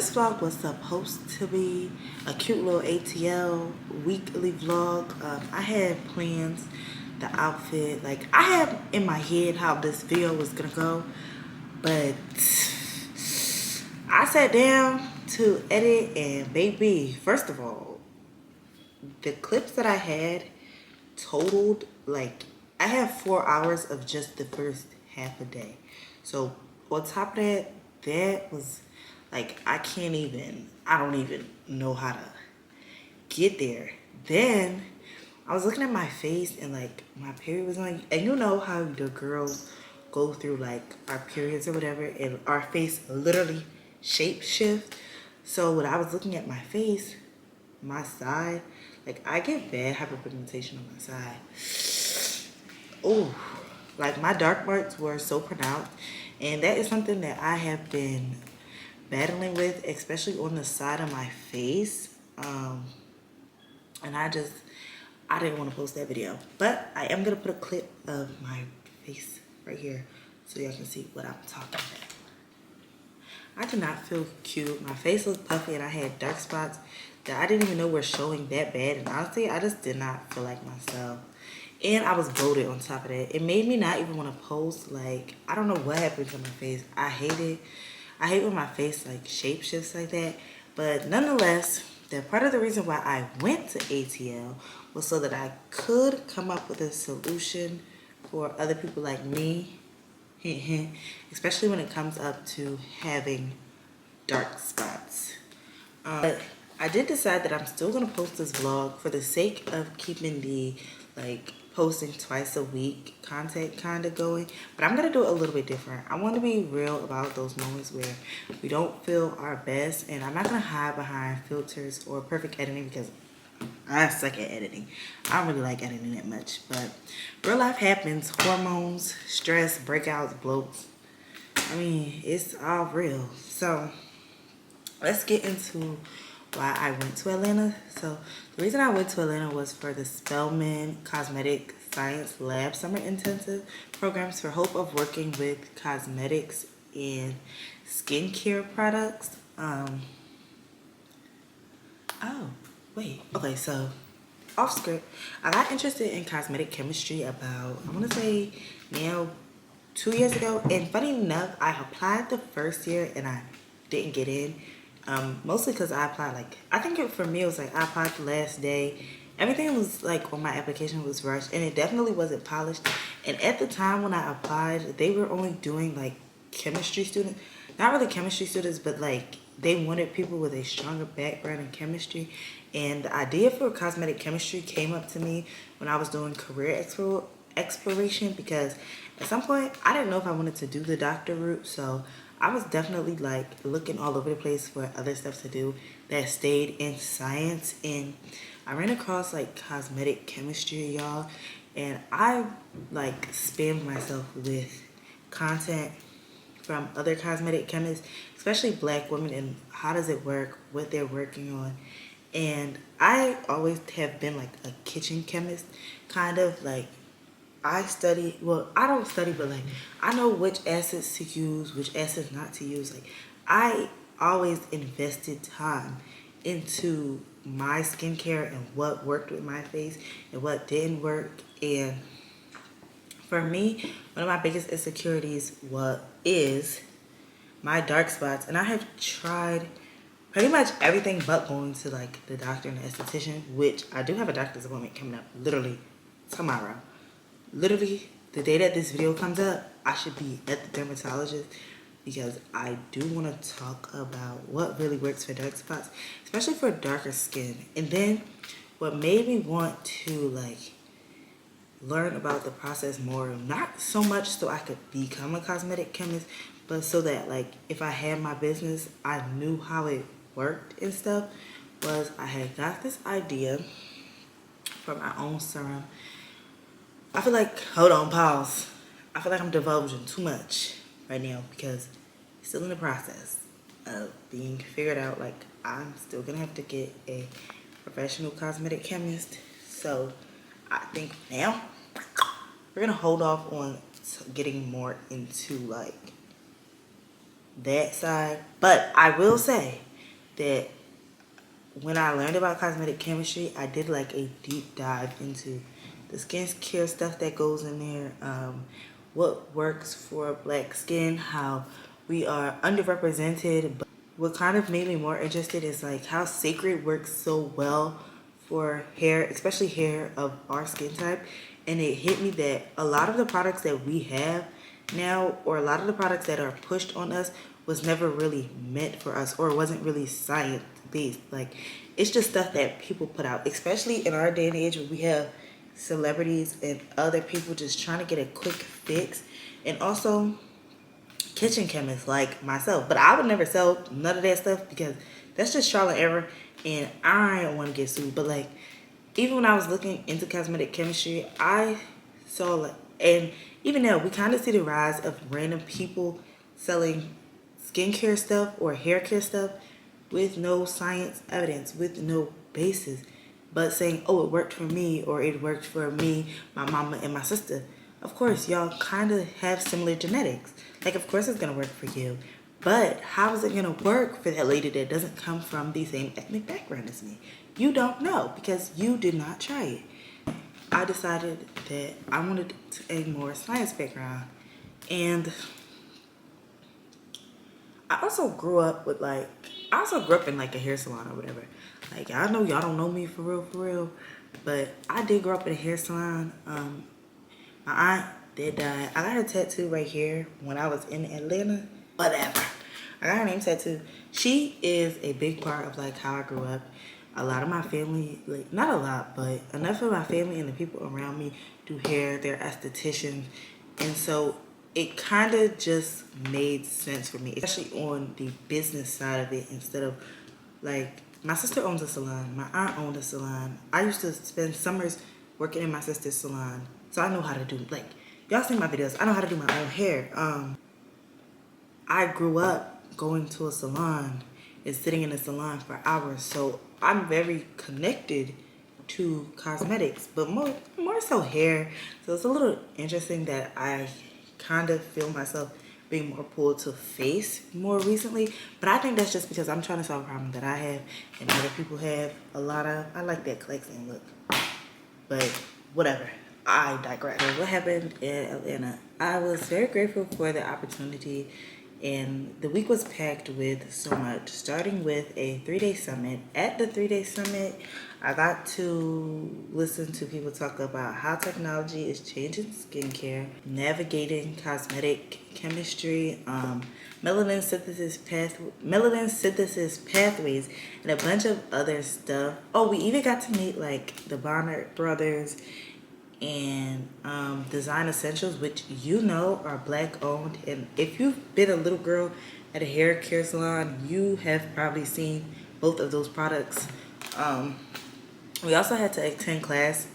this vlog was supposed to be a cute little ATL weekly vlog. I had plans, the outfit, like I had in my head how this video was gonna go, but I sat down to edit and baby, first of all, the clips that I had totaled, like I have 4 hours of just the first half a day. So on top of that, that was like I don't even know how to get there. Then I was looking at my face and like my period was on, and you know how the girls go through like our periods or whatever, and our face literally shape shift. So when I was looking at my face, my side, like I get bad hyperpigmentation on my side. Oh, like my dark marks were so pronounced, and that is something that I have been battling with, especially on the side of my face. And I didn't want to post that video, but I am gonna put a clip of my face right here so y'all can see what I'm talking about. I did not feel cute. My face was puffy and I had dark spots that I didn't even know were showing that bad. And honestly, I just did not feel like myself. And I was bloated on top of that. It made me not even want to post. Like, I don't know what happened to my face. I hate it. I hate when my face like shape shifts like that. But nonetheless, that part of the reason why I went to ATL was so that I could come up with a solution for other people like me. Especially when it comes up to having dark spots. But I did decide that I'm still gonna post this vlog for the sake of keeping the like posting twice a week content kind of going, but I'm gonna do it a little bit different. I want to be real about those moments where we don't feel our best, and I'm not gonna hide behind filters or perfect editing because I suck at editing. I don't really like editing that much, but real life happens. Hormones, stress, breakouts, bloats. I mean, it's all real. So let's get into why I went to Atlanta. So the reason I went to Atlanta was for the Spelman Cosmetic Science Lab Summer Intensive programs for hope of working with cosmetics and skincare products. Okay, so off script, I got interested in cosmetic chemistry about, I want to say now 2 years ago. And funny enough, I applied the first year and I didn't get in. Mostly because I applied like, I think for me it was like I applied the last day. Everything was like on my application was rushed and it definitely wasn't polished. And at the time when I applied, they were only doing like chemistry students. Not really chemistry students, but like they wanted people with a stronger background in chemistry. And the idea for cosmetic chemistry came up to me when I was doing career exploration, because at some point I didn't know if I wanted to do the doctor route. So I was definitely like looking all over the place for other stuff to do that stayed in science. And I ran across like cosmetic chemistry, y'all. And I like spammed myself with content from other cosmetic chemists, especially black women, and how does it work, what they're working on. And I always have been like a kitchen chemist, kind of like I study, well, I don't study, but like I know which acids to use, which acids not to use. Like I always invested time into my skincare and what worked with my face and what didn't work. And for me, one of my biggest insecurities is my dark spots. And I have tried pretty much everything but going to like the doctor and the esthetician, which I do have a doctor's appointment coming up literally tomorrow. Literally, the day that this video comes up, I should be at the dermatologist because I do want to talk about what really works for dark spots, especially for darker skin. And then what made me want to like learn about the process more, not so much so I could become a cosmetic chemist, but so that like if I had my business, I knew how it worked and stuff, was I had got this idea for my own serum. I feel like, hold on, pause. I feel like I'm divulging too much right now because it's still in the process of being figured out. Like, I'm still gonna have to get a professional cosmetic chemist. So, I think now we're gonna hold off on getting more into like that side. But I will say, that when I learned about cosmetic chemistry, I did like a deep dive into the skincare stuff that goes in there, what works for black skin, how we are underrepresented. But what kind of made me more interested is like how Sacred works so well for hair, especially hair of our skin type. And it hit me that a lot of the products that we have now, or a lot of the products that are pushed on us, was never really meant for us, or wasn't really science based. Like, it's just stuff that people put out, especially in our day and age where we have celebrities and other people just trying to get a quick fix. And also kitchen chemists like myself. But I would never sell none of that stuff because that's just trial and error, and I don't want to get sued. But like, even when I was looking into cosmetic chemistry, I saw like, and even now we kind of see the rise of random people selling skincare stuff or hair care stuff with no science evidence, with no basis, but saying, oh, it worked for me, or it worked for me, my mama, and my sister. Of course, y'all kind of have similar genetics. Like, of course it's going to work for you. But how is it going to work for that lady that doesn't come from the same ethnic background as me? You don't know because you did not try it. I decided that I wanted a more science background. And I also grew up with like, I also grew up in like a hair salon or whatever. Like, I know y'all don't know me for real, but I did grow up in a hair salon. My aunt did die. I got her tattoo right here when I was in Atlanta. Whatever. I got her name tattoo. She is a big part of like how I grew up. A lot of my family, like not a lot, but enough of my family and the people around me do hair. They're estheticians. And so it kind of just made sense for me, especially on the business side of it, instead of like, my sister owns a salon, my aunt owned a salon. I used to spend summers working in my sister's salon, so I know how to do, like, y'all seen my videos, I know how to do my own hair. I grew up going to a salon and sitting in a salon for hours, so I'm very connected to cosmetics, but more so hair. So it's a little interesting that I kind of feel myself being more pulled to face more recently, but I think that's just because I'm trying to solve a problem that I have and other people have a lot of. I like that collecting look, but whatever. I digress. So what happened in Atlanta? I was very grateful for the opportunity, and the week was packed with so much, starting with a 3-day summit. At the 3-day summit, I got to listen to people talk about how technology is changing skincare, navigating cosmetic chemistry, melanin synthesis pathways, and a bunch of other stuff. Oh, we even got to meet like the Bonner brothers and Design Essentials, which you know are black owned. And if you've been a little girl at a hair care salon, you have probably seen both of those products. We also had to attend class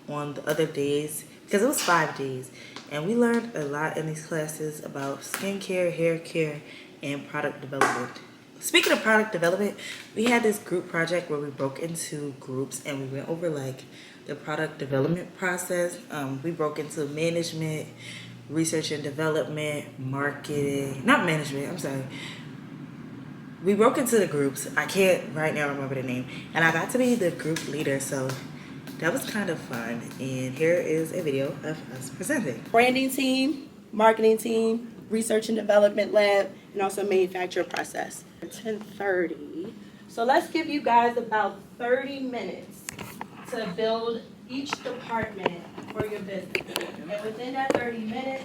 on the other days because it was 5 days, and we learned a lot in these classes about skincare, hair care, and product development. Speaking of product development, we had this group project where we broke into groups and we went over like the product development process. We broke into management, research and development, marketing, not management, I'm sorry. We broke into the groups. I can't right now remember the name. And I got to be the group leader, so that was kind of fun. And here is a video of us presenting. Branding team, marketing team, research and development lab, and also manufacturing process. 10:30. So let's give you guys about 30 minutes to build each department for your business. And within that 30 minutes,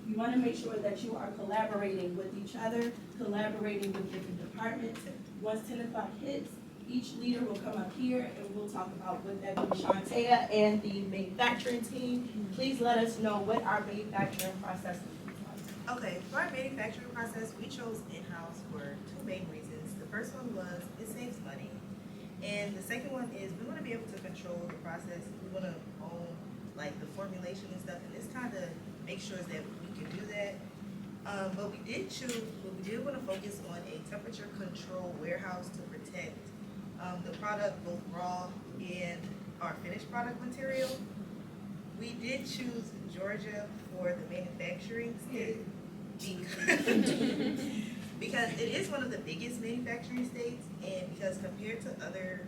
you want to make sure that you are collaborating with each other, collaborating with different departments. Once 10 o'clock hits, each leader will come up here and we'll talk about what that means. Shantea and the manufacturing team, please let us know what our manufacturing process is. Okay, for our manufacturing process, we chose in-house for 2 main reasons. The first one was it saves money. And the second one is we want to be able to control the process. We want to own like the formulation and stuff, and this kind of makes sure that we can do that. But we did want to focus on a temperature control warehouse to protect the product, both raw and our finished product material. We did choose Georgia for the manufacturing state because it is one of the biggest manufacturing states, and because compared to other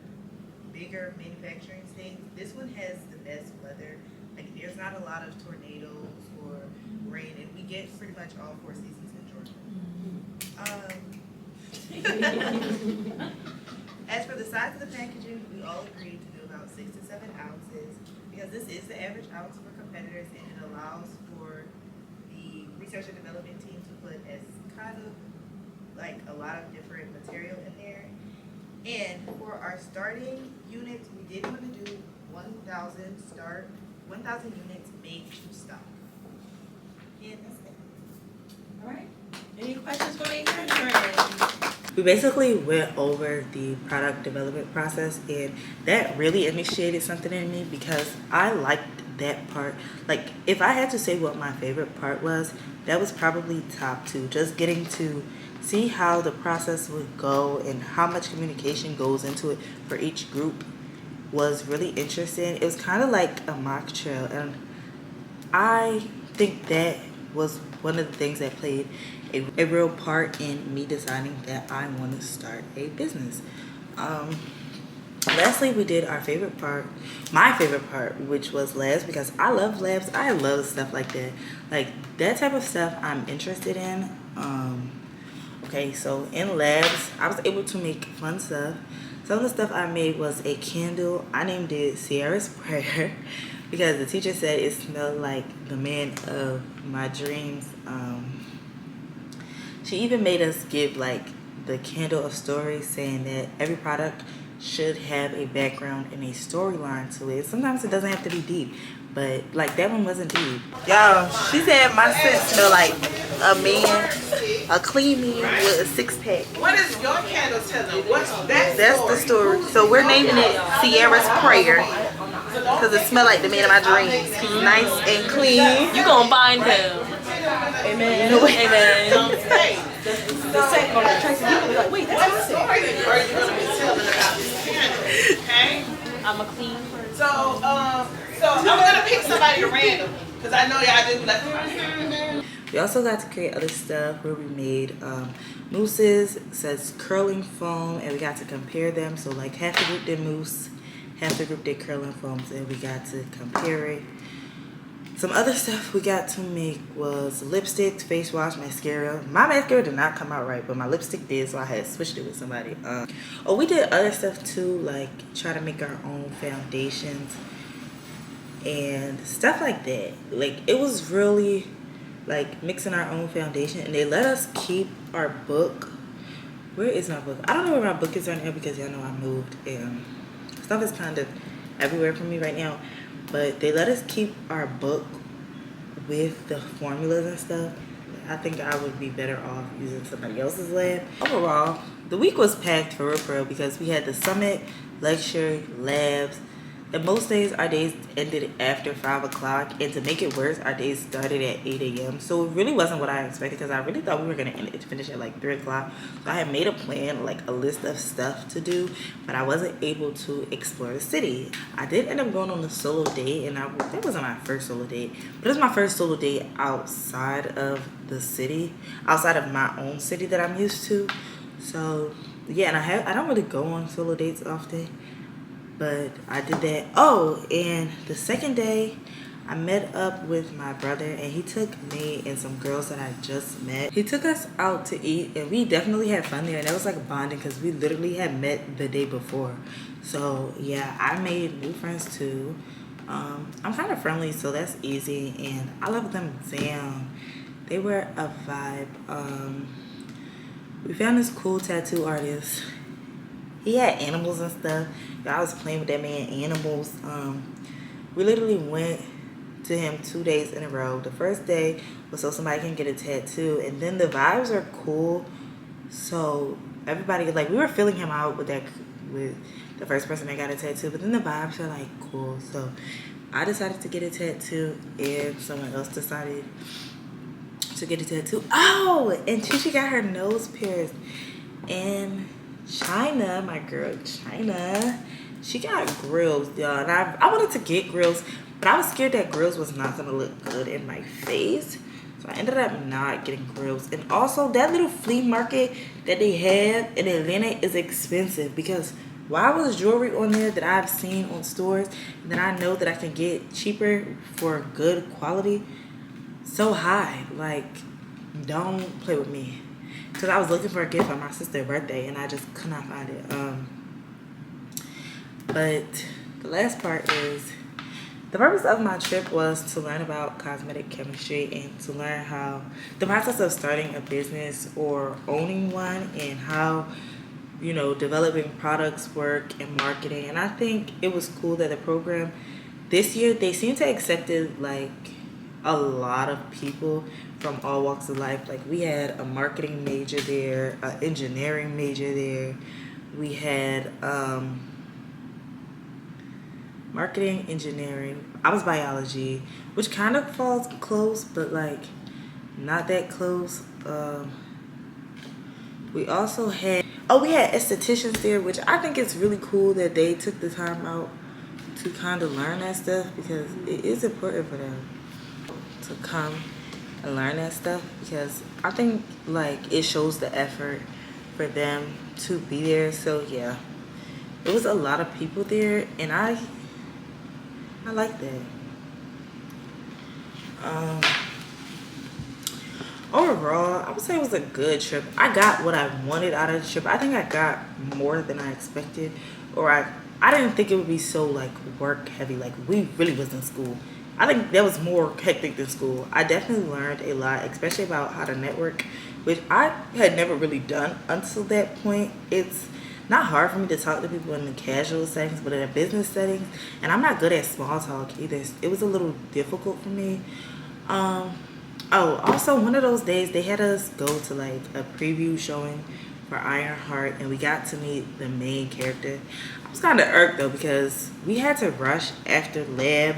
bigger manufacturing states, this one has the best weather. Like there's not a lot of tornadoes or rain, and we get pretty much all 4 seasons in Georgia. As for the size of the packaging, we all agreed to do about 6 to 7 ounces because this is the average ounce for competitors, and it allows for the research and development team to put as kind of like a lot of different material in there. And for our starting units, we did want to do 1,000 units made to stock. And that's it. All right. Any questions for me, Catherine? We basically went over the product development process, and that really initiated something in me because I liked that part. Like, if I had to say what my favorite part was, that was probably top 2. Just getting to see how the process would go and how much communication goes into it for each group was really interesting. It was kind of like a mock trail, and I think that was one of the things that played a real part in me deciding that I want to start a business. Lastly, we did our favorite part, my favorite part, which was labs, because I love labs. I love stuff like that. Like that type of stuff I'm interested in. Okay, so in labs, I was able to make fun stuff. Some of the stuff I made was a candle. I named it Sierra's Prayer because the teacher said it smelled like the man of my dreams. She even made us give like the candle of stories, saying that every product should have a background and a storyline to it. Sometimes it doesn't have to be deep, but like that one wasn't deep. Y'all, she said my scent smell like a man, a clean man with a 6-pack. What is your candle telling? What's that? That's the story. So we're naming it Sierra's Prayer because it smells like the man of my dreams. He's nice and clean. You gonna find him. Amen. Amen. The second one, Tracy, you be like, wait, that's What my story are you going to be telling about this candle? Okay? I'm a clean person. So I'm going to pick somebody random because I know y'all do like. We also got to create other stuff where we made mousses, says curling foam, and we got to compare them. So like half the group did mousse, half the group did curling foams, and we got to compare it. Some other stuff we got to make was lipsticks, face wash, mascara. My mascara did not come out right, but my lipstick did, so I had switched it with somebody. We did other stuff too, like try to make our own foundations and stuff like that. Like it was really like mixing our own foundation, and they let us keep our book. Where is my book? I don't know where my book is right now because y'all know I moved and stuff is kind of everywhere for me right now. But they let us keep our book with the formulas and stuff. I think I would be better off using somebody else's lab. Overall, the week was packed for real because we had the summit, lecture, labs. And most days, our days ended after 5 o'clock. And to make it worse, our days started at 8 a.m. So it really wasn't what I expected because I really thought we were going to finish at like 3 o'clock. So I had made a plan, like a list of stuff to do, but I wasn't able to explore the city. I did end up going on a solo date, and that wasn't my first solo date, but it was my first solo date outside of the city, outside of my own city that I'm used to. So yeah, and I don't really go on solo dates often. But I did that. Oh, and the second day, I met up with my brother, and he took me and some girls that I just met. He took us out to eat, and we definitely had fun there. And that was like bonding because we literally had met the day before. So yeah, I made new friends too. I'm kind of friendly, so that's easy, and I love them down. They were a vibe. We found this cool tattoo artist. He had animals and stuff. I was playing with that man animals. We literally went to him 2 days in a row. The first day was so somebody can get a tattoo, and then the vibes are cool. So everybody, like, we were filling him out with the first person that got a tattoo, but then the vibes are like cool. So I decided to get a tattoo, and someone else decided to get a tattoo. Oh, and Chichi got her nose pierced, and China, my girl China, she got grills, y'all. And I wanted to get grills, but I was scared that grills was not gonna look good in my face. So I ended up not getting grills. And also that little flea market that they have in Atlanta is expensive, because why was jewelry on there that I've seen on stores and that I know that I can get cheaper for good quality so high? Like, don't play with me. Because I was looking for a gift for my sister's birthday and I just could not find it. But the last part is, the purpose of my trip was to learn about cosmetic chemistry and to learn how the process of starting a business or owning one, and how, you know, developing products work and marketing. And I think it was cool that the program this year, they seem to accepted like a lot of people from all walks of life. Like, we had a marketing major there, an engineering major there. We had marketing, engineering. I was biology, which kind of falls close, but like not that close. We also had, we had estheticians there, which I think it's really cool that they took the time out to kind of learn that stuff, because it is important for them to come and learn that stuff, because I think like it shows the effort for them to be there. So yeah, it was a lot of people there, and I like that. Overall, I would say it was a good trip. I got what I wanted out of the trip. I think I got more than I expected, or I didn't think it would be so like work heavy. Like, we really was in school. I think that was more hectic than school. I definitely learned a lot, especially about how to network, which I had never really done until that point. It's not hard for me to talk to people in the casual settings, but in a business setting, and I'm not good at small talk either. It was a little difficult for me. Also, one of those days they had us go to like a preview showing for Ironheart, and we got to meet the main character. I was kind of irked though, because we had to rush after lab,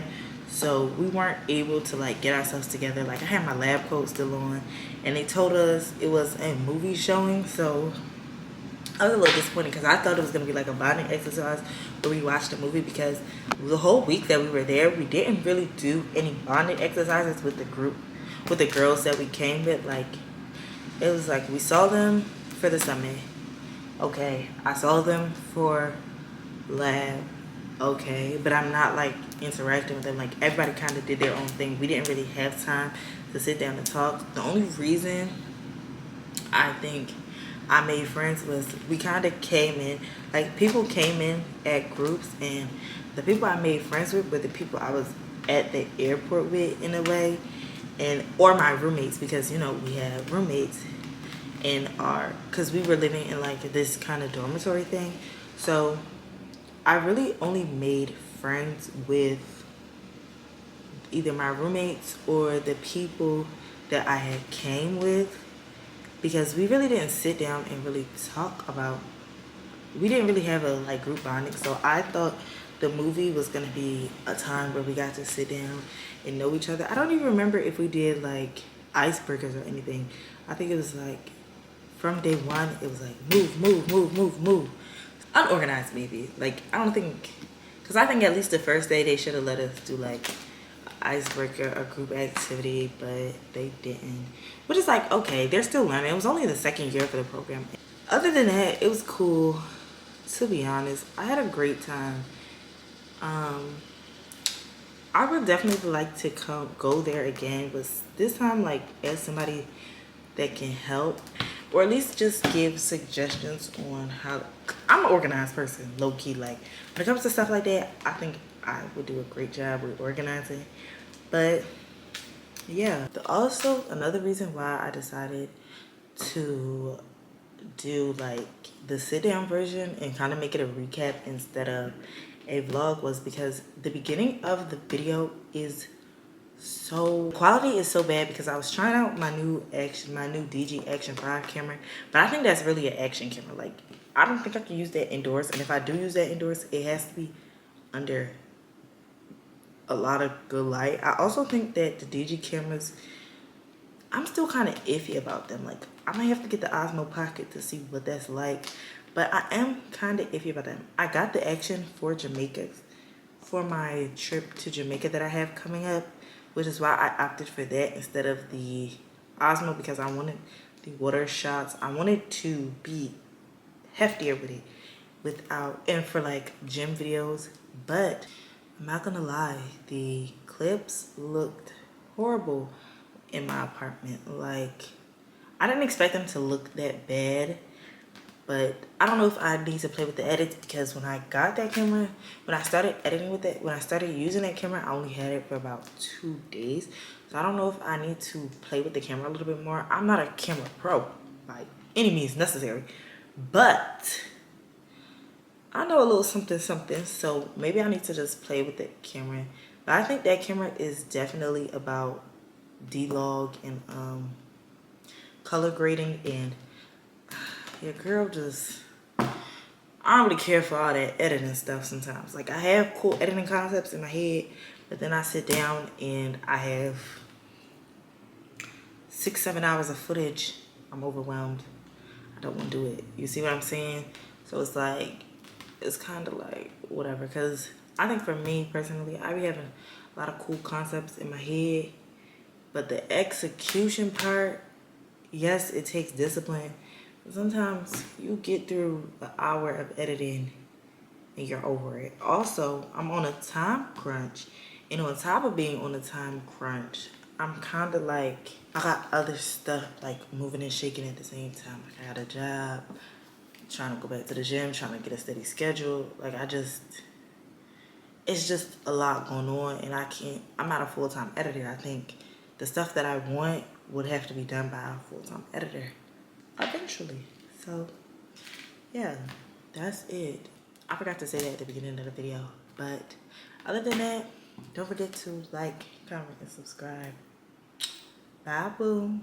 so we weren't able to like get ourselves together. Like, I had my lab coat still on, and they told us it was a movie showing, so I was a little disappointed, because I thought it was going to be like a bonding exercise where we watched a movie, because the whole week that we were there, we didn't really do any bonding exercises with the group, with the girls that we came with. Like, it was like we saw them for the summit. Okay. I saw them for lab. Okay. But I'm not like interacting with them. Like, everybody kind of did their own thing. We didn't really have time to sit down and talk. The only reason I think I made friends was we kind of came in, like, people came in at groups, and the people I made friends with were the people I was at the airport with, in a way, or my roommates, because, you know, we have roommates in because we were living in like this kind of dormitory thing. So I really only made friends with either my roommates or the people that I had came with, because we really didn't sit down and really talk about, we didn't really have a like group bonding. So I thought the movie was gonna be a time where we got to sit down and know each other. I don't even remember if we did like icebreakers or anything. I think it was like from day one, it was like move. Unorganized maybe. Like, I don't think, because I think at least the first day they should have let us do like icebreaker or group activity, but they didn't, which is like, okay, they're still learning. It was only the second year for the program. Other than that, it was cool. To be honest, I had a great time. I would definitely like to go there again, but this time like as somebody that can help, or at least just give suggestions on how. I'm an organized person, low-key. Like, when it comes to stuff like that, I think I would do a great job with organizing. But yeah, also another reason why I decided to do like the sit down version and kind of make it a recap instead of a vlog was because the beginning of the video is quality is so bad, because I was trying out my new DG Action 5 camera, but I think that's really an action camera. Like, I don't think I can use that indoors, and if I do use that indoors, it has to be under a lot of good light. I also think that the DG cameras, I'm still kind of iffy about them. Like, I might have to get the Osmo Pocket to see what that's like, but I am kind of iffy about them. I got the Action for Jamaica for my trip to Jamaica that I have coming up, which is why I opted for that instead of the Osmo because I wanted the water shots. I wanted to be heftier with it without, and for like gym videos. But I'm not gonna lie, the clips looked horrible in my apartment. Like, I didn't expect them to look that bad, but I don't know if I need to play with the edits because when I got that camera, when I started editing with it, when I started using that camera, I only had it for about 2 days. So I don't know if I need to play with the camera a little bit more. I'm not a camera pro by any means necessary, but I know a little something something, so maybe I need to just play with the camera. But I think that camera is definitely about D-Log and color grading, and your girl just, I don't really care for all that editing stuff sometimes. Like, I have cool editing concepts in my head, but then I sit down and I have 6-7 hours of footage. I'm overwhelmed. I don't want to do it. You see what I'm saying? So it's like, it's kind of like whatever, because I think for me personally, I be having a lot of cool concepts in my head, but the execution part, yes, it takes discipline. But sometimes you get through an hour of editing and you're over it. Also, I'm on a time crunch, and on top of being on a time crunch, I'm kind of like, I got other stuff like moving and shaking at the same time. Like, I got a job, trying to go back to the gym, trying to get a steady schedule. Like, it's just a lot going on, and I'm not a full-time editor. I think the stuff that I want would have to be done by a full-time editor eventually. So yeah, that's it. I forgot to say that at the beginning of the video, but other than that, don't forget to like, comment, and subscribe. Bye, boo.